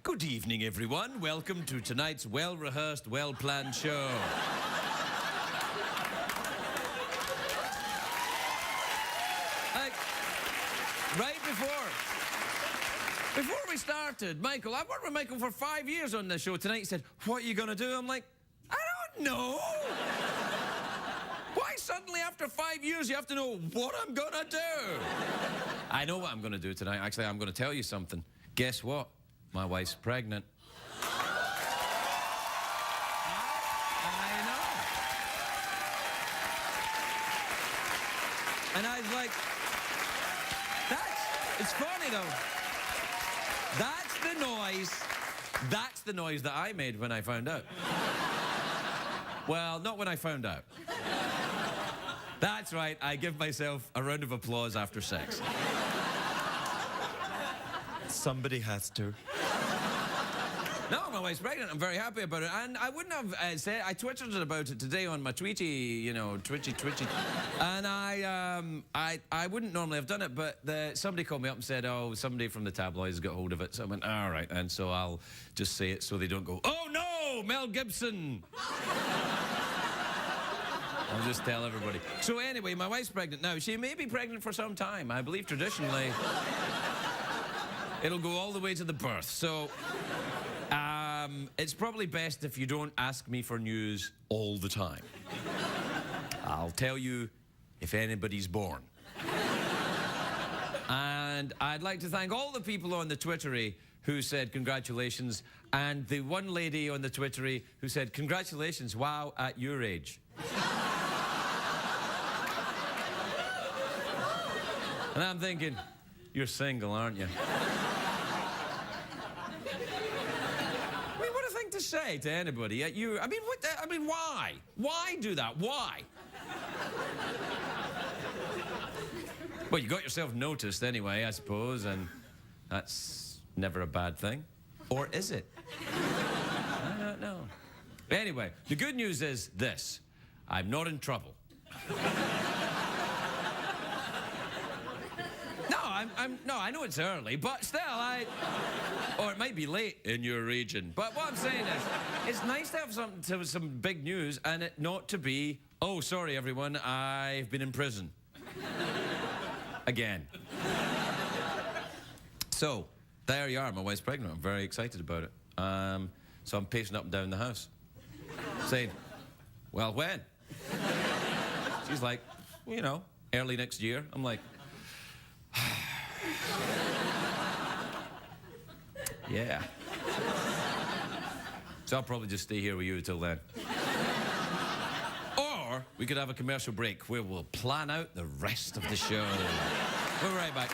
Good evening, everyone. Welcome to tonight's well-rehearsed, well-planned show. Right before we started, Michael, I've worked with Michael for 5 years on this show. Tonight he said, "What are you going to do?" I'm like, I don't know. Why suddenly after 5 years you have to know what I'm going to do? I know what I'm going to do tonight. Actually, I'm going to tell you something. Guess what? My wife's pregnant. I know. And I was like, it's funny though. That's the noise that I made when I found out. Well, not when I found out. That's right, I give myself a round of applause after sex. Somebody has to. No, my wife's pregnant. I'm very happy about it. And I wouldn't have said... I twittered about it today on my Tweety, you know, Twitchy. And I wouldn't normally have done it, but somebody called me up and said, oh, somebody from the tabloids got hold of it. So I went, all right. And so I'll just say it so they don't go, oh, no, Mel Gibson. I'll just tell everybody. So anyway, my wife's pregnant now. She may be pregnant for some time. I believe traditionally... it'll go all the way to the birth. So... it's probably best if you don't ask me for news all the time. I'll tell you if anybody's born. And I'd like to thank all the people on the Twittery who said congratulations, and the one lady on the Twittery who said congratulations, wow, at your age. And I'm thinking, you're single, aren't you? To say to anybody at you, I mean, why? Why do that? Why? Well, you got yourself noticed anyway, I suppose, and that's never a bad thing. Or is it? I don't know. Anyway, the good news is this. I'm not in trouble. No, I know it's early, but still, or it might be late in your region. But what I'm saying is, it's nice to have some big news and it not to be, oh, sorry, everyone, I've been in prison. Again. So, there you are, my wife's pregnant. I'm very excited about it. So I'm pacing up and down the house, saying, well, when? She's like, well, you know, early next year. I'm like, yeah. So I'll probably just stay here with you until then. Or we could have a commercial break where we'll plan out the rest of the show. We'll be right back.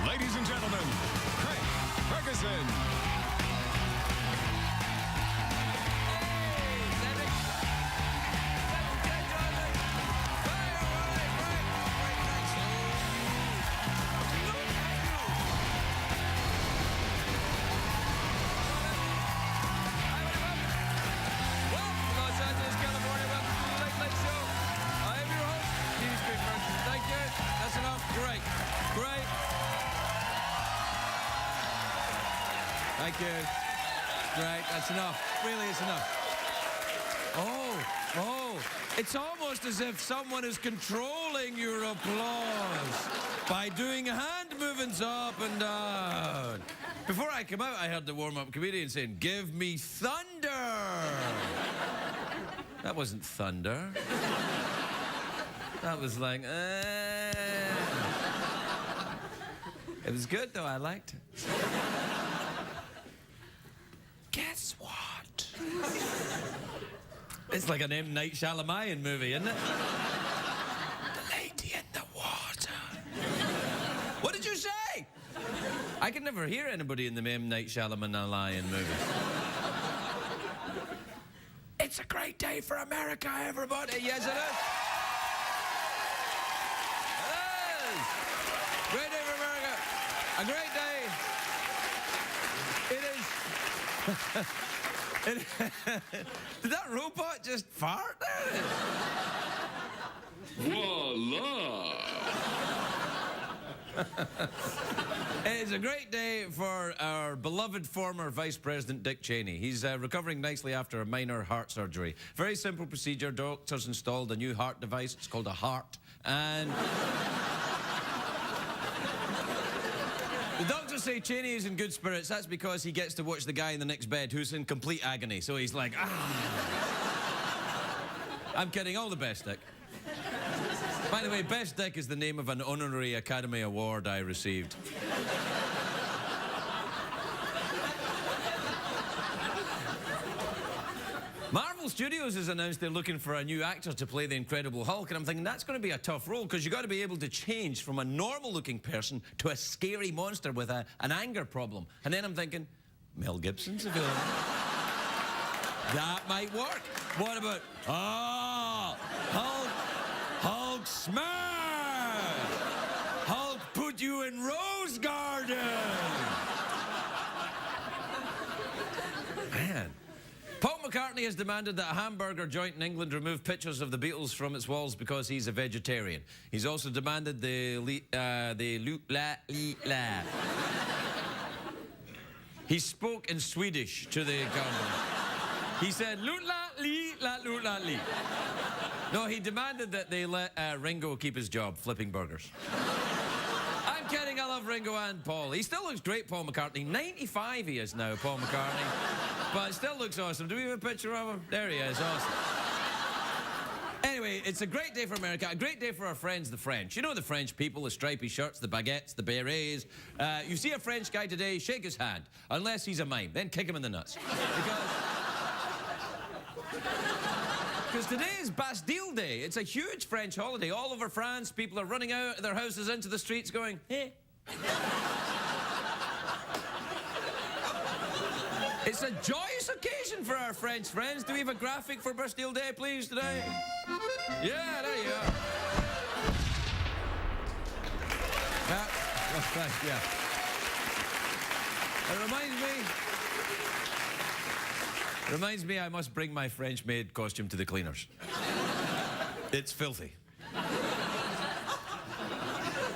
Ladies and gentlemen, Ferguson. Thank you. Right, that's enough. Really, it's enough. Oh, it's almost as if someone is controlling your applause by doing hand movements up and down. Before I come out, I heard the warm-up comedian saying, give me thunder. That wasn't thunder. That was like, It was good, though. I liked it. Guess what? It's like an M. Night Shyamalan movie, isn't it? The lady in the water. I can never hear anybody in the M. Night Shyamalan movie. It's a great day for America, everybody. Yes, it is. It is. Great day for America. A great day. It is. Did that robot just fart there? Voila! It's a great day for our beloved former Vice President Dick Cheney. He's recovering nicely after a minor heart surgery. Very simple procedure. Doctors installed a new heart device. It's called a heart. And the doctors say Cheney is in good spirits. That's because he gets to watch the guy in the next bed who's in complete agony. So he's like, ah. I'm kidding. All the best, Dick. By the way, Best Dick is the name of an honorary Academy Award I received. Marvel Studios has announced they're looking for a new actor to play the Incredible Hulk, and I'm thinking that's going to be a tough role because you've got to be able to change from a normal-looking person to a scary monster with an anger problem. And then I'm thinking, Mel Gibson's available. That might work. What about, Hulk smash! Hulk put you in Rose Garden! Man. Paul McCartney has demanded that a hamburger joint in England remove pictures of the Beatles from its walls because he's a vegetarian. He's also demanded the loot la li la. He spoke in Swedish to the government. He said, loot la li la loot la li. No, he demanded that they let Ringo keep his job, flipping burgers. I'm kidding, I love Ringo and Paul. He still looks great, Paul McCartney. 95 he is now, Paul McCartney. But still looks awesome. Do we have a picture of him? There he is, awesome. Anyway, it's a great day for America, a great day for our friends, the French. You know the French people, the stripy shirts, the baguettes, the berets. You see a French guy today, shake his hand. Unless he's a mime, then kick him in the nuts. Because today is Bastille Day. It's a huge French holiday. All over France, people are running out of their houses into the streets going, hey. It's a joyous occasion for our French friends. Do we have a graphic for Bastille Day, please, today? Yeah, there you are. Yeah. It reminds me I must bring my French maid costume to the cleaners. It's filthy.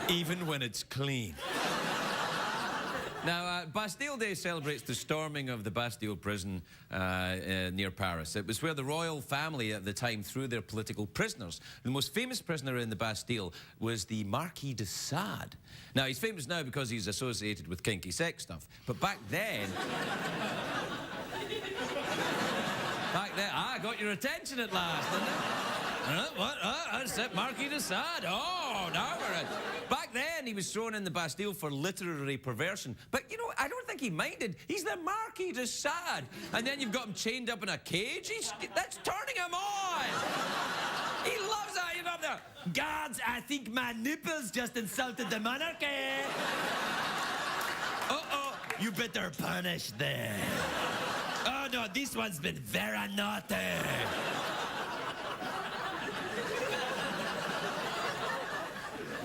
Even when it's clean. Now, Bastille Day celebrates the storming of the Bastille prison near Paris. It was where the royal family at the time threw their political prisoners. The most famous prisoner in the Bastille was the Marquis de Sade. Now, he's famous now because he's associated with kinky sex stuff. But back then... I got your attention at last, didn't it? What? That's it, Marquis de Sade. Oh, now we're in. Back then, he was thrown in the Bastille for literary perversion. But, you know, I don't think he minded. He's the Marquis de Sade. And then you've got him chained up in a cage. That's turning him on. He loves that. He's up there. Guards, I think my nipples just insulted the monarchy. Uh-oh, you better punish them. Oh, no, this one's been very naughty.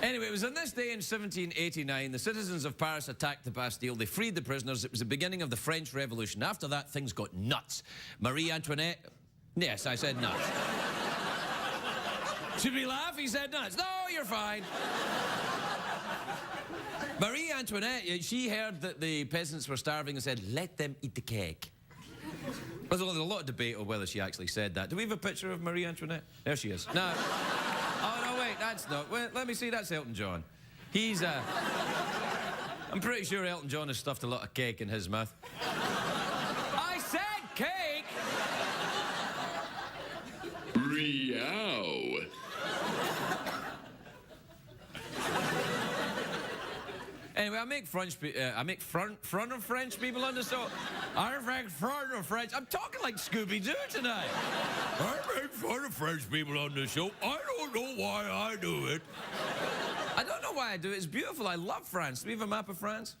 Anyway, it was on this day in 1789, the citizens of Paris attacked the Bastille. They freed the prisoners. It was the beginning of the French Revolution. After that, things got nuts. Marie Antoinette... Yes, I said nuts. Should we laugh? He said nuts. No, you're fine. Marie Antoinette, she heard that the peasants were starving and said, let them eat the cake. There's a lot of debate on whether she actually said that. Do we have a picture of Marie Antoinette? There she is. No. Oh, no, wait, that's not... Well, let me see, that's Elton John. He's, I'm pretty sure Elton John has stuffed a lot of cake in his mouth. I said cake! Meow. Anyway, I make front of French people on the show. I make front of French. I'm talking like Scooby-Doo tonight. I make fun of French people on the show. I don't know why I do it. I don't know why I do it. It's beautiful. I love France. Do we have a map of France?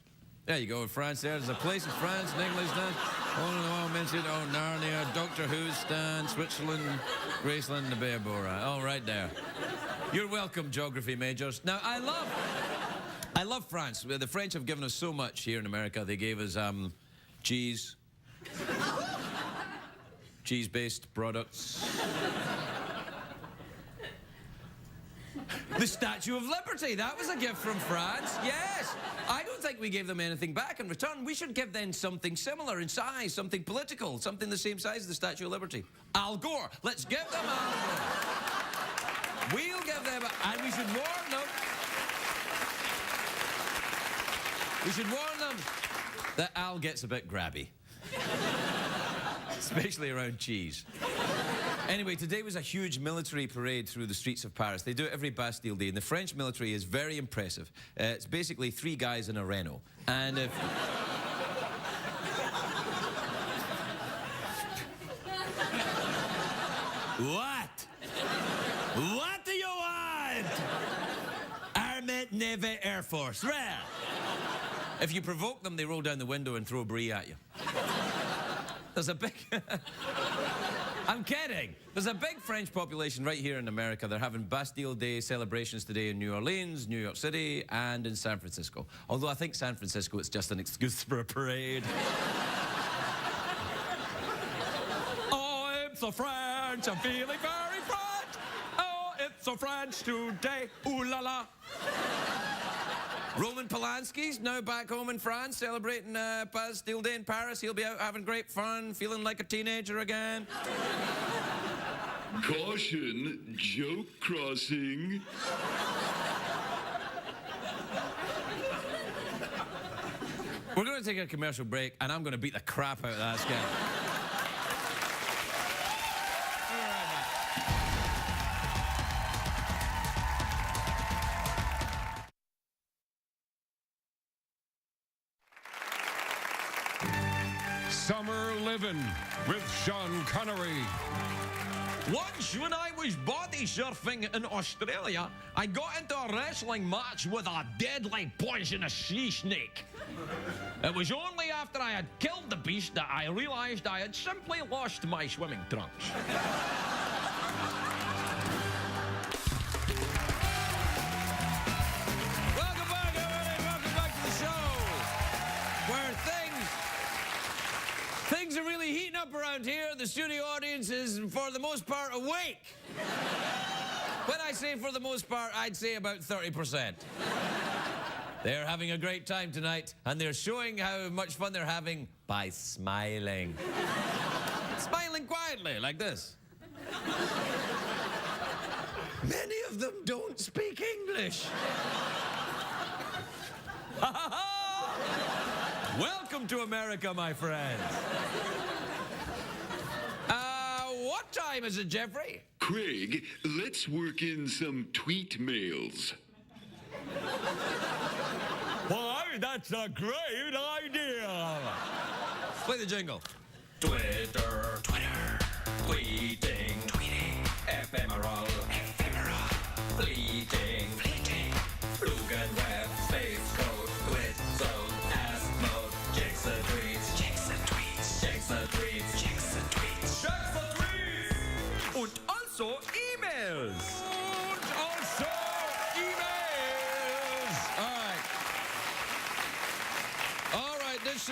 There you go, France there. There's a place in France, an English stand. Oh, mentioned, Narnia, Doctor Who stand, Switzerland, Graceland, and the Bay of Bora. All right there. You're welcome, geography majors. Now, I love France. The French have given us so much here in America. They gave us cheese, cheese-based products. The Statue of Liberty, that was a gift from France, yes. I don't think we gave them anything back in return. We should give them something similar in size, something political, something the same size as the Statue of Liberty. Al Gore, let's give them Al Gore. We'll give them, and we should warn them. We should warn them that Al gets a bit grabby. Especially around cheese. Anyway, today was a huge military parade through the streets of Paris. They do it every Bastille Day, and the French military is very impressive. It's basically 3 guys in a Renault. And if... What? What do you want? Army, Navy, Air Force. Rare. If you provoke them, they roll down the window and throw brie at you. There's a big... I'm kidding. There's a big French population right here in America. They're having Bastille Day celebrations today in New Orleans, New York City, and in San Francisco. Although I think San Francisco is just an excuse for a parade. Oh, it's so French. I'm feeling very French. Oh, it's so French today. Ooh la la. Roman Polanski's now back home in France, celebrating Bastille Day in Paris. He'll be out having great fun, feeling like a teenager again. Caution, joke crossing. We're going to take a commercial break, and I'm going to beat the crap out of that scam. Summer Living with Sean Connery. Once when I was body surfing in Australia, I got into a wrestling match with a deadly poisonous sea snake. It was only after I had killed the beast that I realized I had simply lost my swimming trunks. Welcome back, everybody. Welcome back to the show, where things are really heating up around here. The studio audience is, for the most part, awake. When I say for the most part, I'd say about 30%. They're having a great time tonight, and they're showing how much fun they're having by smiling. Smiling quietly, like this. Many of them don't speak English. Welcome to America, my friends. What time is it, Jeffrey? Craig, let's work in some tweet mails. Why, that's a great idea. Play the jingle. Twitter, tweeting, ephemeral, fleeting, Lugan web, space code, twit zone, ask mode, checks the tweets, Und also emails. All right, this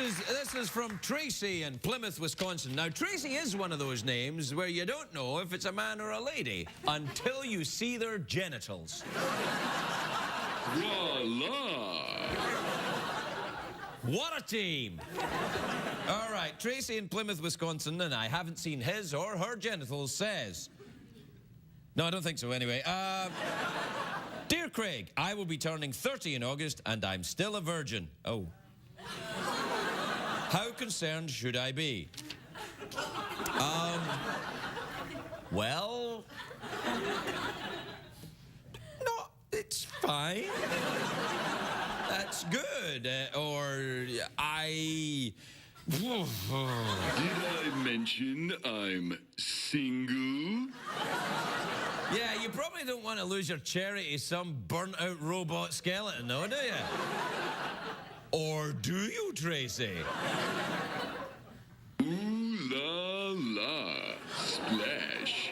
is from Tracy in Plymouth, Wisconsin. Now, Tracy is one of those names where you don't know if it's a man or a lady until you see their genitals. Voila! What a team! All right, Tracy in Plymouth, Wisconsin, and I haven't seen his or her genitals, says... No, I don't think so, anyway. Dear Craig, I will be turning 30 in August, and I'm still a virgin. Oh. How concerned should I be? Well... No, it's fine. That's good. Did I mention I'm single? Yeah, you probably don't want to lose your cherry to some burnt-out robot skeleton, though, do you? Or do you, Tracy? Ooh la la. Splash.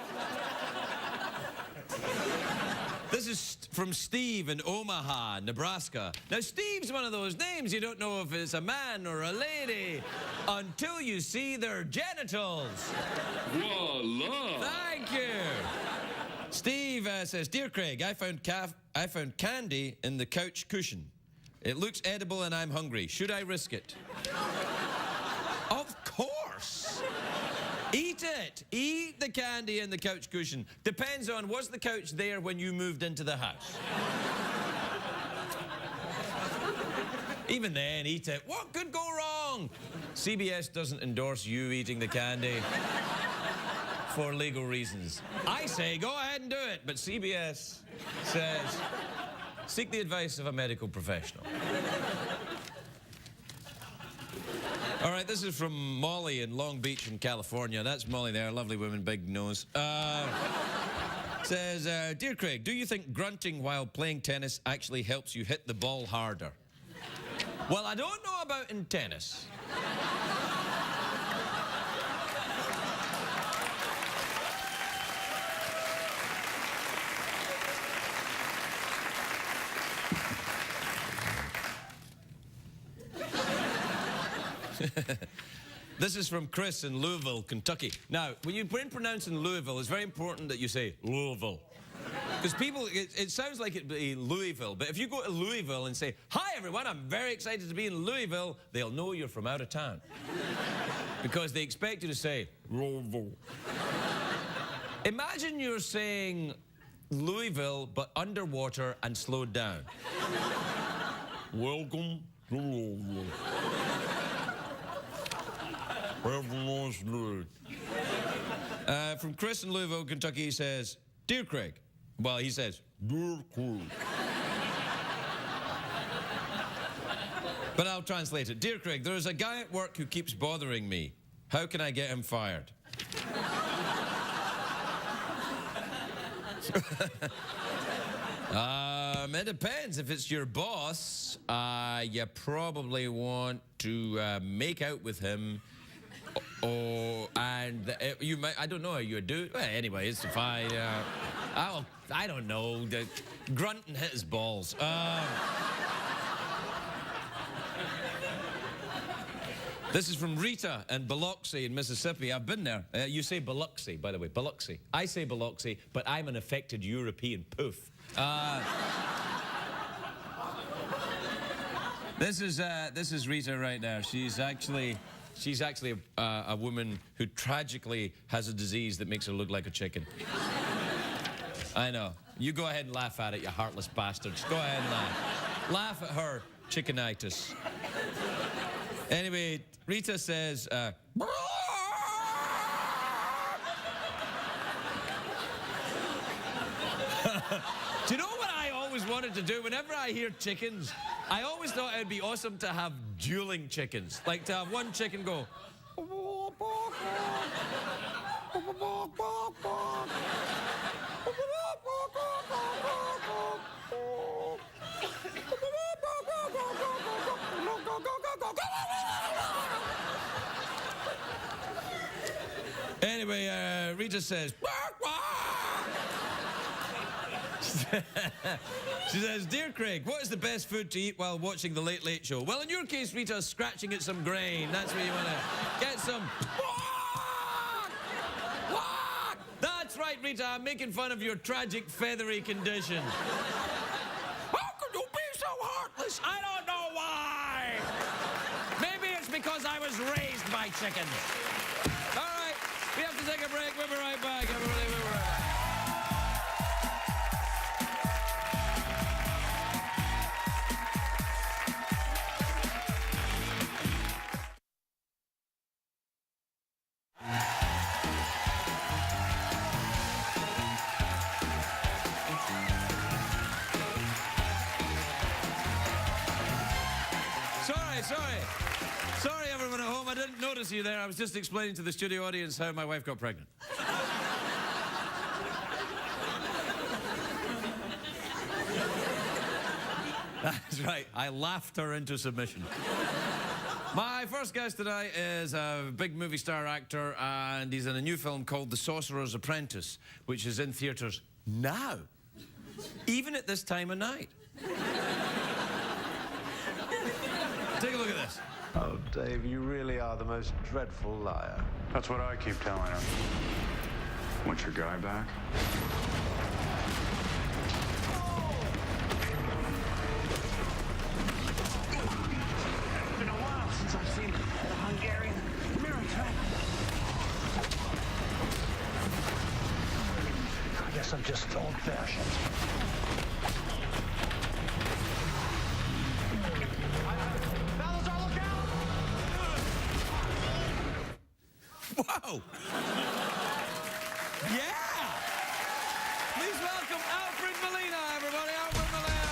This is from Steve in Omaha, Nebraska. Now, Steve's one of those names you don't know if it's a man or a lady until you see their genitals. Voila. Thank you. Steve says, Dear Craig, I found candy in the couch cushion. It looks edible and I'm hungry. Should I risk it? Of course. Eat it. Eat the candy in the couch cushion. Depends on, was the couch there when you moved into the house? Even then, eat it. What could go wrong? CBS doesn't endorse you eating the candy for legal reasons. I say go ahead and do it, but CBS says seek the advice of a medical professional. All right, this is from Molly in Long Beach in California. That's Molly there, lovely woman, big nose. Says, Dear Craig, do you think grunting while playing tennis actually helps you hit the ball harder? Well, I don't know about in tennis. This is from Chris in Louisville, Kentucky. Now, when you're pronouncing Louisville, it's very important that you say Louisville. Because people, it sounds like it'd be Louisville, but if you go to Louisville and say, Hi everyone, I'm very excited to be in Louisville, they'll know you're from out of town. Because they expect you to say, Louisville. Imagine you're saying Louisville, but underwater and slowed down. Welcome to Louisville. From Chris in Louisville, Kentucky, he says, Dear Craig. Well, he says, Dear Craig. But I'll translate it. Dear Craig, there is a guy at work who keeps bothering me. How can I get him fired? It depends. If it's your boss, you probably want to make out with him. You might, I don't know, you do. Well, anyway, it's fine. I don't know. Grunt and hit his balls. This is from Rita in Biloxi in Mississippi. I've been there. You say Biloxi, by the way, Biloxi. I say Biloxi, but I'm an affected European poof. This is Rita right now. She's actually a woman who tragically has a disease that makes her look like a chicken. I know. You go ahead and laugh at it, you heartless bastards. Go ahead and laugh. Laugh at her chickenitis. Anyway, Rita says, Do you know what I always wanted to do? Whenever I hear chickens, I always thought it would be awesome to have dueling chickens. Like to have one chicken go. Anyway, Rita says, she says, Dear Craig, what is the best food to eat while watching The Late Late Show? Well, in your case, Rita, scratching at some grain. That's where you want to get some. That's right, Rita, I'm making fun of your tragic feathery condition. How could you be so heartless? I don't know why. Maybe it's because I was raised by chickens. All right, we have to take a break. We'll be right back, everybody. We'll be right back. Sorry, everyone at home. I didn't notice you there. I was just explaining to the studio audience how my wife got pregnant. That's right. I laughed her into submission. My first guest today is a big movie star actor, and he's in a new film called The Sorcerer's Apprentice, which is in theatres now, even at this time of night. Take a look at this. Oh, Dave, you really are the most dreadful liar. That's what I keep telling him. Want your guy back? It's been a while since I've seen the Hungarian mirror trap. I guess I'm just old-fashioned. Wow! Yeah! Please welcome Alfred Molina, everybody. Alfred Molina.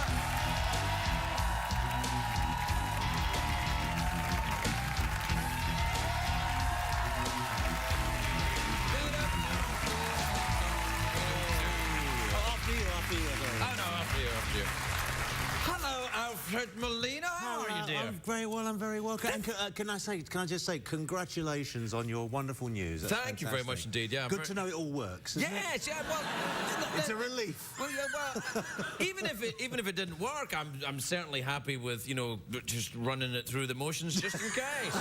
After you. Oh, no, after you. Hello, Alfred Molina. How are you, dear? I'm very well, I'm very well. And can I just say congratulations on your wonderful news. That's Thank you very much indeed, yeah. Good to know it all works, isn't it? Yes, yeah, well... It's a relief. Well, yeah, well, even if it didn't work, I'm certainly happy with, you know, just running it through the motions just in case.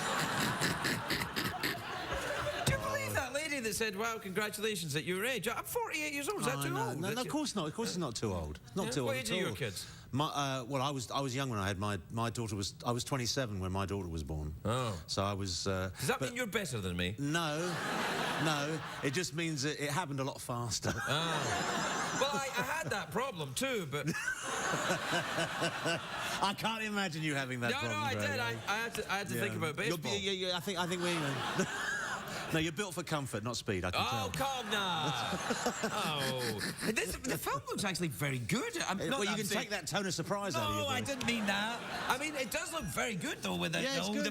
Do you believe that lady that said, "Wow, congratulations at your age"? I'm 48 years old. Is that too old? No, of course not. Of course it's not too old. Not too old What age at are your all. kids? Well, I was young when I had my daughter was. I was 27 when my daughter was born. Oh. So I was. Does that mean you're better than me? No. It just means that it happened a lot faster. Oh. Well, I had that problem too, but... I can't imagine you having that problem. No, I Greg. did. I had to think about baseball. I think we... No, you're built for comfort, not speed, I can tell. Oh, come now. Oh. The film looks actually very good. Well, you can take that tone of surprise out of you. No, I didn't mean that. I mean, it does look very good, though, with the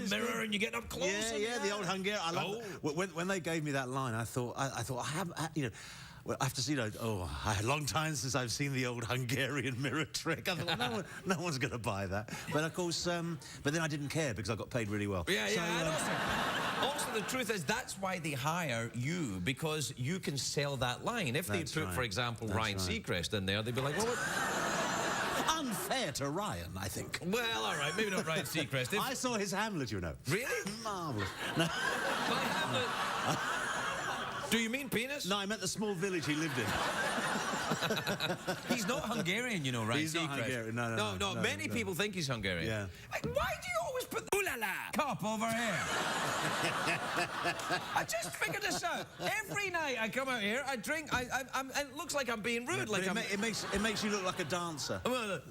mirror and you get up close. Yeah, the old Hungarian. I love when they gave me that line, I thought, I haven't, you know... Well, after seeing, I had a long time since I've seen the old Hungarian mirror trick. I thought, no one's going to buy that. But of course, but then I didn't care because I got paid really well. Yeah, so, and also, the truth is, that's why they hire you, because you can sell that line. If they put, for example, Ryan Seacrest in there, they'd be like, well, what? Unfair to Ryan, I think. Well, all right, maybe not Ryan Seacrest. I saw his Hamlet, you know. Really? Marvellous. No. My Hamlet... Do you mean penis? No, I meant the small village he lived in. He's not Hungarian, you know, right? He's not Hungarian, no. Many people think he's Hungarian. Yeah. Why do you always put the ooh-la-la cup over here? I just figured this out. Every night I come out here, I drink, it looks like I'm being rude. Yeah, it makes you look like a dancer.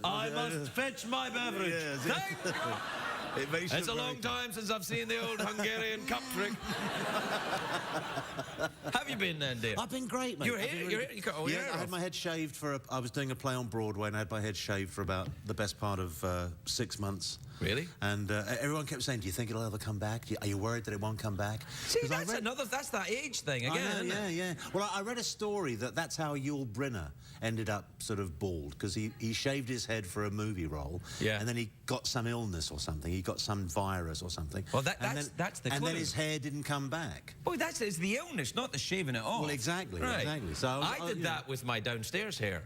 I must fetch my beverage. Thank you. It's a long time since I've seen the old Hungarian cup trick. Have you been then, dear? I've been great, mate. You're here? I had my head shaved I was doing a play on Broadway and I had my head shaved for about the best part of 6 months. Really? And everyone kept saying, do you think it'll ever come back? Are you worried that it won't come back? See, that's that age thing again, isn't it? Yeah. Well, I read a story that's how Yul Brynner ended up sort of bald, because he shaved his head for a movie role, and then he got some illness or something. He got some virus or something. Well, that's the clue. And then his hair didn't come back. Well, it's the illness, not the shaving it off. Well, exactly, right. exactly. So I did that with my downstairs hair.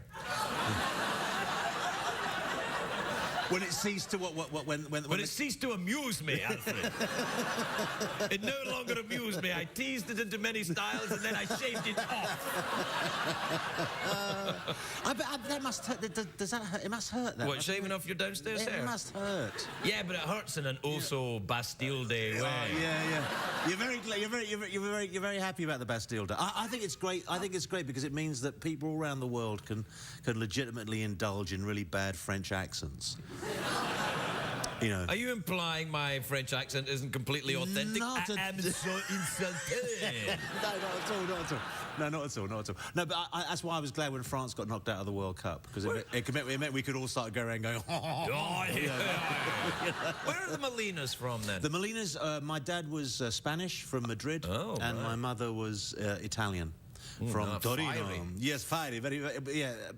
When it ceased to when it ceased to amuse me, Alfred. It no longer amused me. I teased it into many styles and then I shaved it off. That must hurt. Does that hurt? It must hurt. That what, shaving off your downstairs hair? It must hurt. Yeah, but it hurts in an also Bastille Day way. Yeah. You're very happy about the Bastille Day. I think it's great. I think it's great because it means that people all around the world can legitimately indulge in really bad French accents. You know. Are you implying my French accent isn't completely authentic? I am so insulted. No, not at all. No, not at all. No, but that's why I was glad when France got knocked out of the World Cup, because it meant we could all start going around going, Where are the Molinas from, then? The Molinas, my dad was Spanish from Madrid, and my mother was Italian. From Torino. Fiery. Yes, fiery.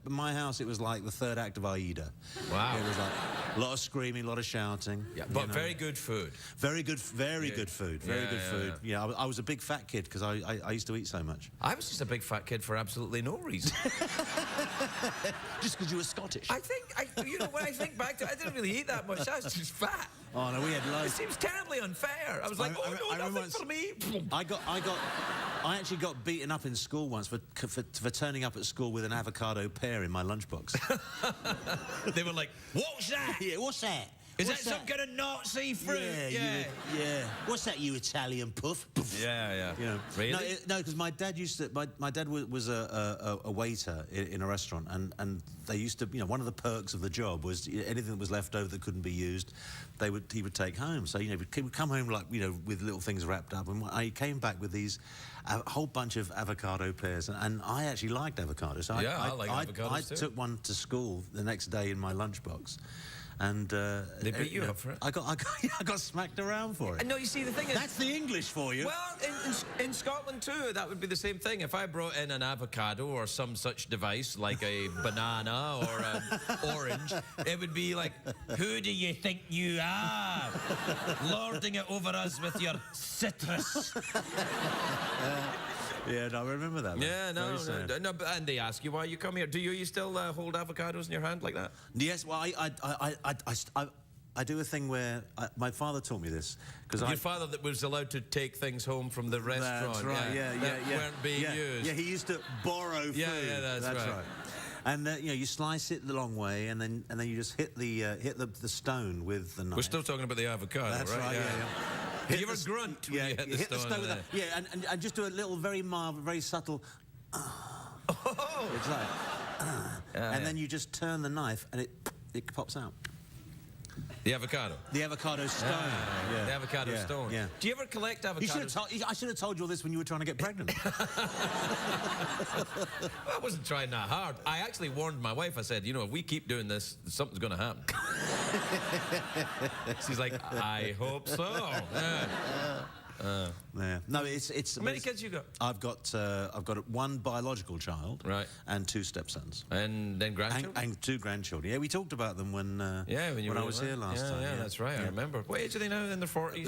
My house, it was like the third act of Aida. Wow. It was like, A lot of screaming, a lot of shouting. Yeah, but very good food. Very good food. Very good food. Yeah, I was a big fat kid because I used to eat so much. I was just a big fat kid for absolutely no reason. Just because you were Scottish. I think, you know, when I think back to it, I didn't really eat that much. I was just fat. Oh no, we had It loads. seems terribly unfair. I was like, oh no, nothing for me. I actually got beaten up in school once for turning up at school with an avocado pear in my lunchbox. They were like, what's that? Yeah, what's that? Is that some kind of Nazi fruit? Yeah. What's that, you Italian puff? Yeah. You know, Really? No, because my dad used to. My dad was a waiter in a restaurant, and they used to. You know, one of the perks of the job was anything that was left over that couldn't be used, he would take home. So you know, he would come home like with little things wrapped up, and I came back with these a whole bunch of avocado pears, and I actually liked avocados. So I like avocados I too. took one to school the next day in my lunchbox. And they beat you up for it. I got smacked around for it. No, you see, the thing is, that's the English for you. Well, in Scotland too, that would be the same thing. If I brought in an avocado or some such device, like a banana or an orange, it would be like, who do you think you are? Lording it over us with your citrus. Yeah, no, I remember that. Yeah, no, and they ask you why you come here. Do you still hold avocados in your hand like that? Yes, well, I do a thing where my father taught me this because your father that was allowed to take things home from the restaurant. That's right. Yeah. Weren't being used. Yeah, he used to borrow food. Yeah, that's right. And you slice it the long way, and then you just hit the stone with the knife. We're still talking about the avocado, That's right. Yeah. Do you ever grunt when you hit the stone? With that. Yeah, and just do a little, very mild, very subtle. Oh. It's like, then you just turn the knife, and it pops out. The avocado. The avocado stone. The avocado stone. Yeah. Do you ever collect avocados? I should have told you all this when you were trying to get pregnant. I wasn't trying that hard. I actually warned my wife. I said, if we keep doing this, something's going to happen. She's like, I hope so. Yeah. No, it's. How many kids you got? I've got one biological child, right, and 2 stepsons, and then grandchildren, and 2 grandchildren. Yeah, we talked about them when I was here last time. Yeah, that's right. I remember. What age are they now? In their 40s?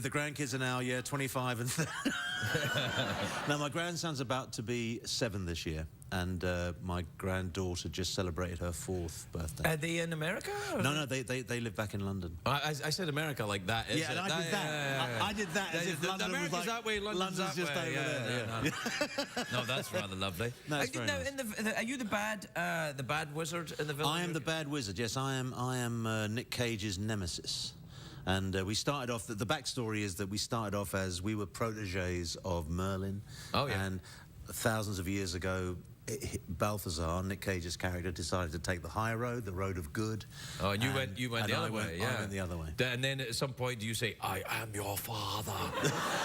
The grandkids are now 25 and 30. Now my grandson's about to be 7 this year. And my granddaughter just celebrated her 4th birthday. Are they in America? No, they live back in London. I said America like that. Yeah, and I did that. I did that as if London was like, that way, London's just over there. No, that's rather lovely. No, it's very nice. Are you the bad wizard in the village? I am the bad wizard. Yes, I am Nick Cage's nemesis. And we started off. The backstory is that we started off as we were protégés of Merlin. Oh yeah. And thousands of years ago, Balthazar, Nick Cage's character, decided to take the high road, the road of good. Oh, and you went the other way. Yeah, I went the other way. And then at some point, do you say, "I am your father"?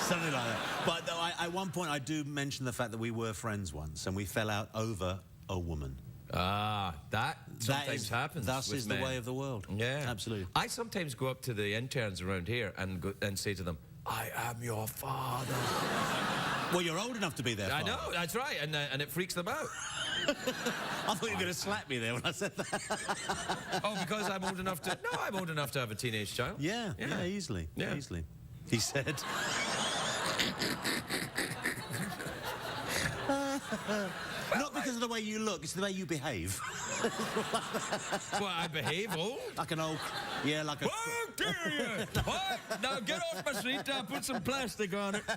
Something like that. But at one point, I do mention the fact that we were friends once, and we fell out over a woman. Ah, that sometimes happens. Thus is the way of the world. Yeah, absolutely. I sometimes go up to the interns around here and say to them, "I am your father." Well, you're old enough to be their father. I know, that's right, and it freaks them out. I thought you were going to slap me there when I said that. Oh, because I'm old enough to... No, I'm old enough to have a teenage child. Yeah, easily. Yeah. Easily. He said... Not because of the way you look, it's the way you behave. Well, I behave old? Like an old... Yeah, like a... Oh, dare you! What? Now get off my street, I'll put some plastic on it. Oh,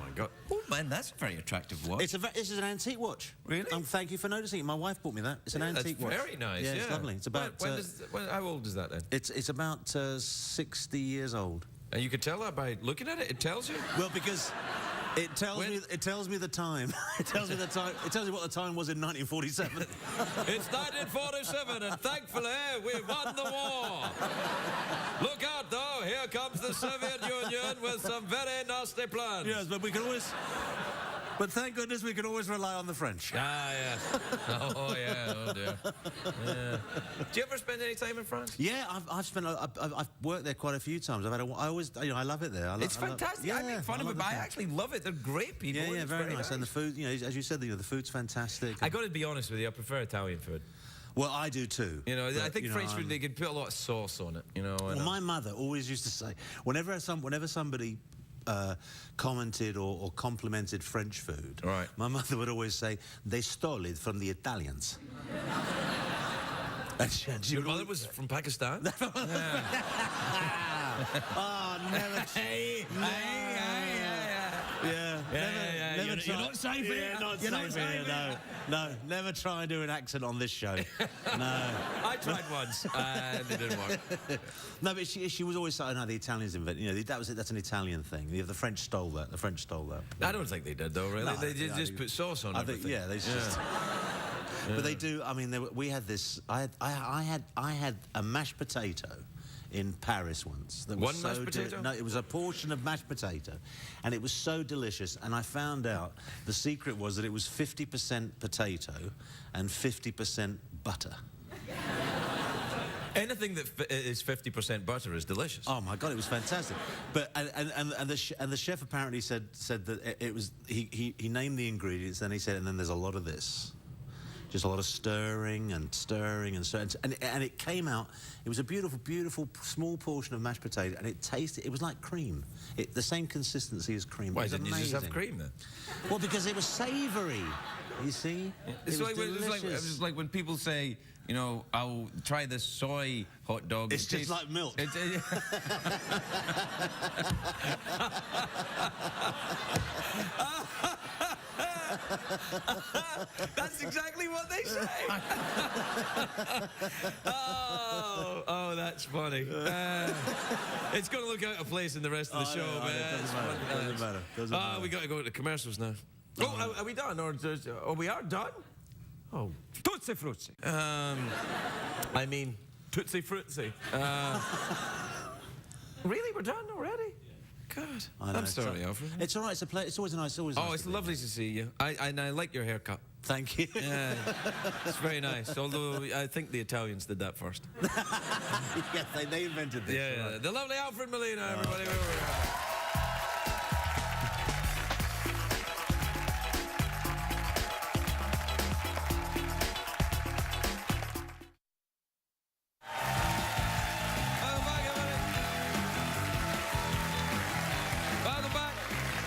my God. Oh, man, that's a very attractive watch. This is an antique watch. Really? Thank you for noticing it. My wife bought me that. It's an antique watch. Very nice, yeah. It's lovely. It's about... how old is that, then? It's about 60 years old. And you can tell that by looking at it? It tells you? Well, because... It tells me the time. It tells me the time. It tells me what the time was in 1947. It's 1947, and thankfully we won the war. Look out, though! Here comes the Soviet Union with some very nasty plans. Yes, but we can always. But thank goodness we can always rely on the French. Ah, yes. Oh, yeah. Oh, dear. Yeah. Do you ever spend any time in France? Yeah, I've worked there quite a few times. I love it there. It's fantastic. I make fun of it, but I actually love it. They're great people. Yeah, very nice. And the food, as you said, the food's fantastic. I got to be honest with you, I prefer Italian food. Well, I do too. You know, I But, think you know, French food, they could put a lot of sauce on it, you know. Well, my mother always used to say, whenever somebody commented or complimented French food, Right. my mother would always say, they stole it from the Italians. And she Your would mother always- was from Pakistan? Oh, never. Hey, Yeah, never You're try. not safe here. Yeah, not You're not safe here. safe No, never try and do an accent on this show. No. I tried once, and it didn't work. No, but she was always saying, no, the Italians invented, you know, that was it, that's an Italian thing. The French stole that. The French stole that. I don't think they did, though, really. No, they no, just put sauce on I think, everything. yeah, they just... But they do, I mean, we had this, I had a mashed potato in Paris once. That was One mashed potato? No, it was a portion of mashed potato, and it was so delicious. And I found out the secret was that it was 50% potato and 50% butter. Anything that is 50% butter is delicious. Oh my God, it was fantastic. But and the chef apparently said that it was he named the ingredients, and he said, and then there's a lot of this. Just a lot of stirring and stirring and stirring. And it came out, it was a beautiful, beautiful small portion of mashed potato, and it was like cream. The same consistency as cream. Why It was didn't you just have amazing. cream then? Well, because it was savoury, you see? It's It was delicious. it's like when people say, you know, I'll try this soy hot dog. It's just like milk. That's exactly what they say. oh, that's funny. It's going to look out of place in the rest of the show, I know, man. it doesn't matter. Doesn't matter. We got to go to commercials now. Oh, are we done? Or we are done? Oh, Tootsie Frutti. I mean, Tootsie Fruitsy. Really, we're done already? God, I know, I'm sorry, Alfred. It's all right. It's always nice. Always. Oh, nice it's to be lovely here. to see you. I like your haircut. Thank you. Yeah, it's very nice. Although I think the Italians did that first. Yes, they invented this. Yeah, right. the lovely Alfred Molina, everybody. Welcome back.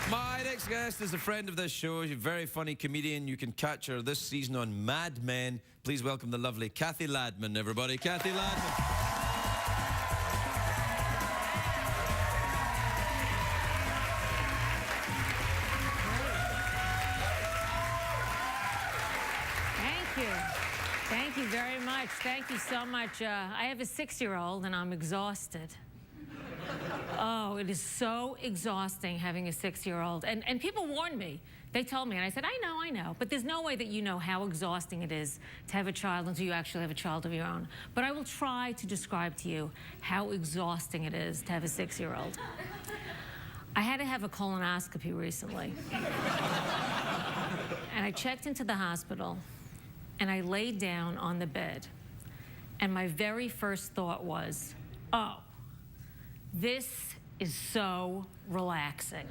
My next guest is a friend of this show. She's a very funny comedian. You can catch her this season on Mad Men. Please welcome the lovely Cathy Ladman, everybody. Cathy Ladman. Thank you. Thank you very much. Thank you so much. I have a 6-year-old and I'm exhausted. Oh, it is so exhausting having a 6-year-old. And people warned me. They told me, and I said, I know. But there's no way that you know how exhausting it is to have a child until you actually have a child of your own. But I will try to describe to you how exhausting it is to have a 6-year-old. I had to have a colonoscopy recently. And I checked into the hospital, and I laid down on the bed. And my very first thought was, oh, this is so relaxing.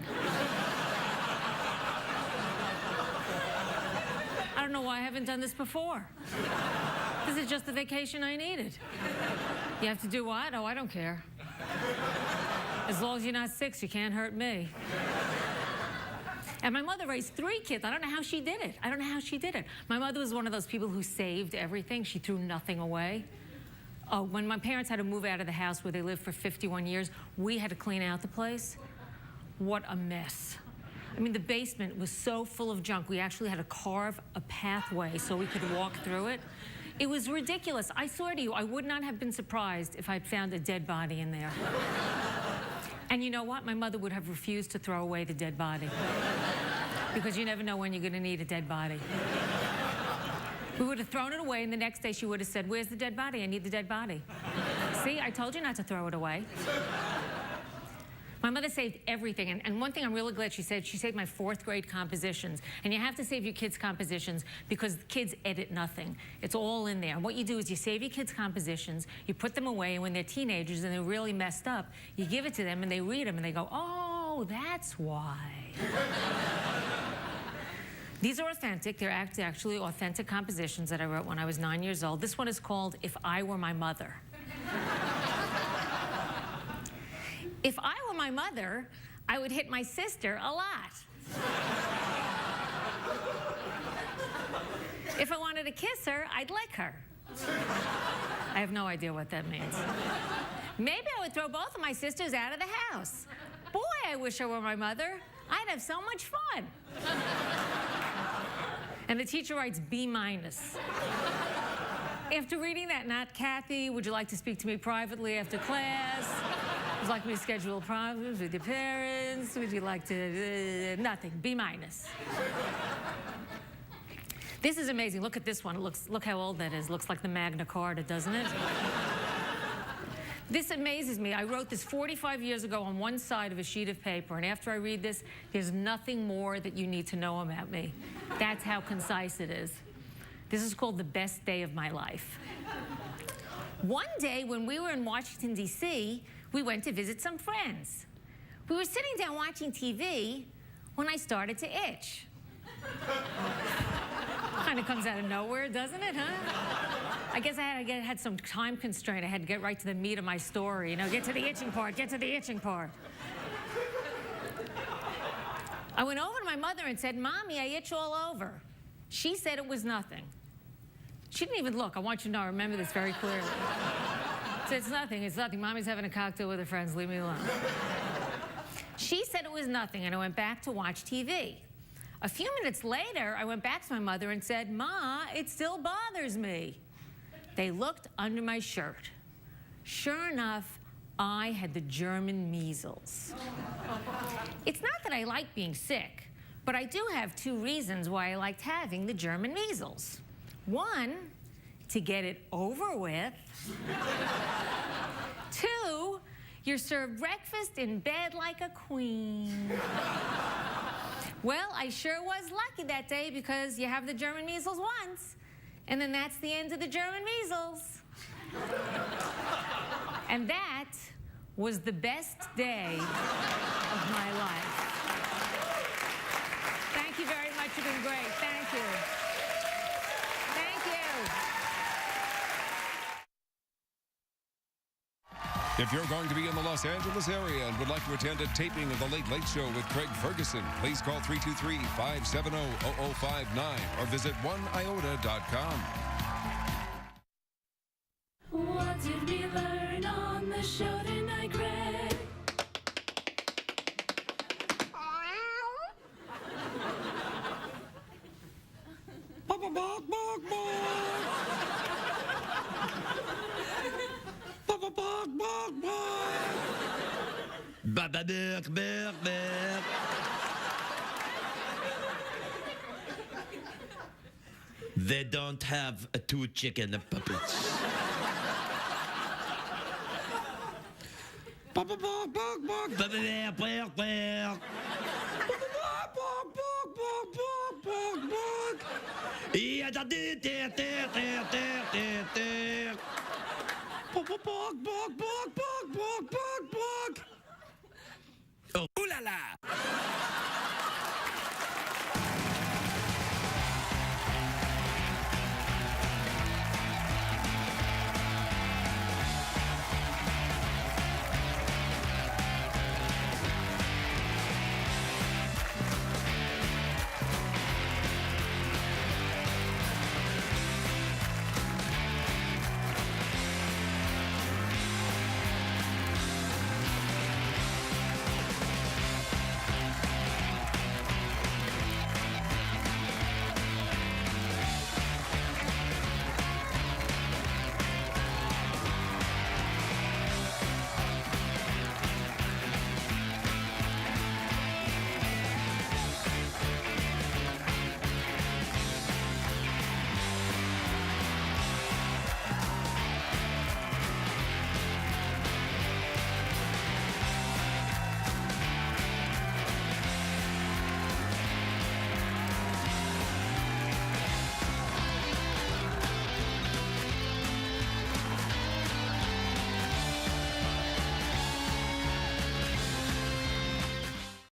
I don't know why I haven't done this before. This is just the vacation I needed. You have to do what? Oh, I don't care. As long as you're not 6, you can't hurt me. And my mother raised 3 kids. I don't know how she did it. My mother was one of those people who saved everything. She threw nothing away. Oh, when my parents had to move out of the house where they lived for 51 years, we had to clean out the place. What a mess. I mean, the basement was so full of junk, we actually had to carve a pathway so we could walk through it. It was ridiculous. I swear to you, I would not have been surprised if I'd found a dead body in there. And you know what? My mother would have refused to throw away the dead body. Because you never know when you're going to need a dead body. We would have thrown it away, and the next day she would have said, where's the dead body? I need the dead body. See, I told you not to throw it away. My mother saved everything, and one thing I'm really glad she saved my 4th grade compositions. And you have to save your kids' compositions because kids edit nothing. It's all in there. And what you do is you save your kids' compositions, you put them away, and when they're teenagers and they're really messed up, you give it to them and they read them and they go, oh, that's why. These are authentic. They're actually authentic compositions that I wrote when I was 9 years old. This one is called If I Were My Mother. If I were my mother, I would hit my sister a lot. If I wanted to kiss her, I'd lick her. I have no idea what that means. Maybe I would throw both of my sisters out of the house. Boy, I wish I were my mother. I'd have so much fun. And the teacher writes B-. After reading that, not Cathy, would you like to speak to me privately after class? Would you like me to schedule problems with your parents? Would you like to, nothing, B-. This is amazing. Look at this one. Look how old that is. Looks like the Magna Carta, doesn't it? This amazes me. I wrote this 45 years ago on one side of a sheet of paper, and after I read this, there's nothing more that you need to know about me. That's how concise it is. This is called The Best Day of My Life. One day when we were in Washington, D.C., we went to visit some friends. We were sitting down watching TV when I started to itch. Kind of comes out of nowhere, doesn't it, huh? I guess I had some time constraint. I had to get right to the meat of my story. You know, get to the itching part, get to the itching part. I went over to my mother and said, Mommy, I itch all over. She said it was nothing. She didn't even look. I want you to know, I remember this very clearly. I said, it's nothing. Mommy's having a cocktail with her friends. Leave me alone. She said it was nothing, and I went back to watch TV. A few minutes later, I went back to my mother and said, Ma, it still bothers me. They looked under my shirt. Sure enough, I had the German measles. It's not that I like being sick, but I do have two reasons why I liked having the German measles. One, to get it over with. Two, you're served breakfast in bed like a queen. Well, I sure was lucky that day because you have the German measles once, and then that's the end of the German measles. And that was the best day of my life. Thank you very much. You've been great. Thank you. Thank you. If you're going to be in the Los Angeles area and would like to attend a taping of The Late Late Show with Craig Ferguson, please call 323-570-0059 or visit oneiota.com. What did we learn on the show tonight, Craig? Bark, bark, bark, bark. Bark, bark, bark, bark. Ba-ba-burk, burk, burk. They don't have two chicken puppets. Bark, bark, bark, bark. Ba-ba-burk, burk, burk. Bark, bark, bark, bark, bark, bark. Yeah, da dee dee dee dee dee dee. Bark, bark, bark, bark, bark, bark, bark, bark. Oh, ooh la la.